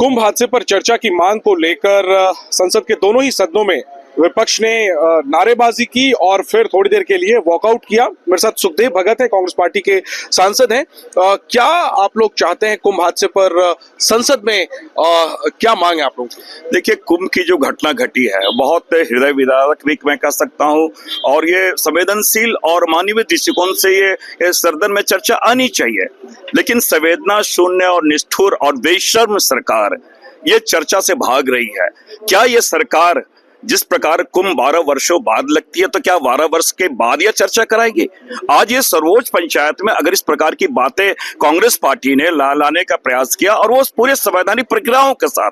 कुंभ हादसे पर चर्चा की मांग को लेकर संसद के दोनों ही सदनों में विपक्ष ने नारेबाजी की और फिर थोड़ी देर के लिए वॉकआउट किया। मेरे साथ सुखदेव भगत है, कांग्रेस पार्टी के सांसद हैं। क्या आप लोग चाहते हैं कुंभ हादसे पर संसद में क्या मांग है आप लोगों की? देखिए, कुंभ की जो घटना घटी है बहुत हृदय विदारक भी मैं कह सकता हूं, और ये संवेदनशील और मानवीय दृष्टिकोण से ये सदन में चर्चा आनी चाहिए। लेकिन संवेदना शून्य और निष्ठुर और बेशर्म सरकार ये चर्चा से भाग रही है। क्या ये सरकार जिस प्रकार कुंभ 12 वर्षों बाद लगती है, तो क्या 12 वर्ष के बाद यह चर्चा कराएगी? आज ये सर्वोच्च पंचायत में अगर इस प्रकार की बातें कांग्रेस पार्टी ने लाने का प्रयास किया और वो पूरे संवैधानिक प्रक्रियाओं के साथ,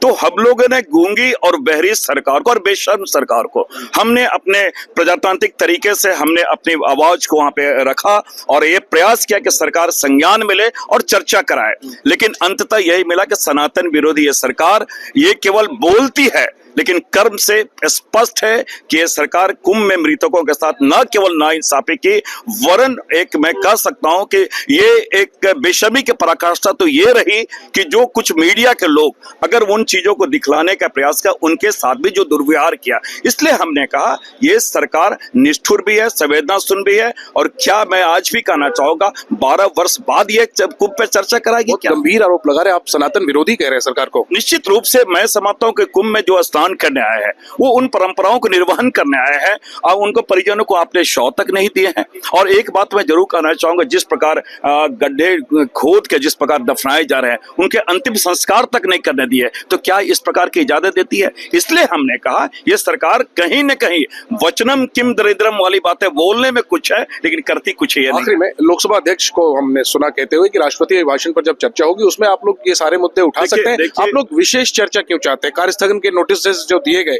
तो हम लोगों ने गूंगी और बहरी सरकार को और बेशर्म सरकार को हमने अपने प्रजातांत्रिक तरीके से हमने अपनी आवाज को वहां पे रखा और ये प्रयास किया कि सरकार संज्ञान मिले और चर्चा कराए। लेकिन अंततः यही मिला कि सनातन विरोधी ये सरकार ये केवल बोलती है लेकिन कर्म से स्पष्ट है कि ये सरकार कुंभ में मृतकों के साथ न केवल नाइंसाफी की वरन एक मैं कह सकता हूं कि ये एक बेशर्मी की पराकाष्ठा तो ये रही कि जो कुछ मीडिया के लोग अगर उन चीजों को दिखलाने का प्रयास किया उनके साथ भी जो दुर्व्यवहार किया। इसलिए हमने कहा ये सरकार निष्ठुर भी है, संवेदनाशून्य भी है। और क्या मैं आज भी कहना चाहूंगा 12 वर्ष बाद ये कुंभ पे चर्चा कराएगी? क्या गंभीर आरोप लगा रहे, आप सनातन विरोधी कह रहे हैं सरकार को। निश्चित रूप से मैं समझता हूं कि कुंभ में जो स्नान करने आए हैं वो उन परंपराओं को निर्वहन करने आए हैं और उनको परिजनों को आपने शव तक नहीं दिए हैं। और एक बात मैं जरूर कहना चाहूंगा, जिस प्रकार गड्ढे खोद के जिस प्रकार दफनाए जा रहे हैं उनके अंतिम संस्कार तक नहीं करने दिए, तो क्या इस प्रकार की इजाजत देती है? इसलिए हमने कहा यह सरकार कहीं न कहीं वचनम किम दरिद्रम वाली बातें बोलने में कुछ है लेकिन करती कुछ है नहीं। आखिरी में लोकसभा अध्यक्ष को हमने सुना कहते हुए कि राष्ट्रपति अभिभाषण पर जब चर्चा होगी उसमें आप लोग ये सारे मुद्दे उठा सकते हैं। आप लोग विशेष चर्चा क्यों चाहते हैं? कार्यस्थगन के नोटिस जो दिए गए,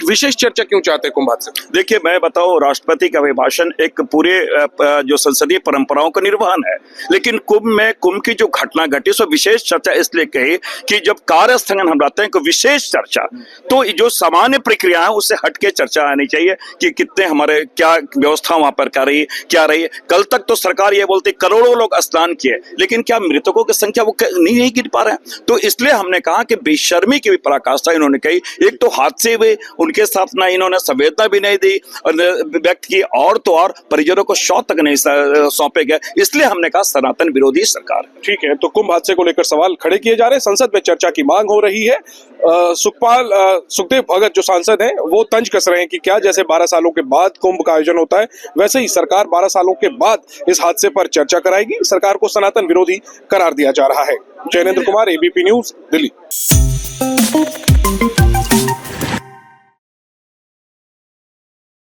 विशेष चर्चा क्यों चाहते हैं कुंभ हादसे? देखिए, मैं बताऊं, राष्ट्रपति का अभिभाषण एक पूरे जो संसदीय परंपराओं का निर्वहन है, लेकिन कुंभ की जो घटना घटी सो विशेष चर्चा इसलिए कही कि जब कार्यस्थगन हम लाते हैं कि विशेष चर्चा, तो जो सामान्य प्रक्रिया है उससे हटके चर्चा आनी चाहिए कि कितने हमारे क्या व्यवस्था वहां पर क्या रही। कल तक तो सरकार ये बोलती करोड़ों लोग स्नान किए, लेकिन क्या मृतकों की संख्या वो नहीं गिन पा रहे हैं? तो इसलिए हमने कहा कि बेशर्मी की भी पराकाष्ठा इन्होंने कही। एक तो हादसे हुए, उनके साथ ना इन्होंने संवेदना भी नहीं दी व्यक्त की, और तो और परिजनों को शव तक नहीं सौंपे गए। इसलिए हमने कहा सनातन विरोधी सरकार। ठीक है, तो कुंभ हादसे को लेकर सवाल खड़े किए जा रहे हैं, संसद में चर्चा की मांग हो रही है। सुखदेव भगत जो सांसद हैं वो तंज कस रहे हैं कि क्या जैसे 12 सालों के बाद कुंभ का आयोजन होता है वैसे ही सरकार 12 सालों के बाद इस हादसे पर चर्चा कराएगी। सरकार को सनातन विरोधी करार दिया जा रहा है। Jainendra Kumar, ABP news, Delhi.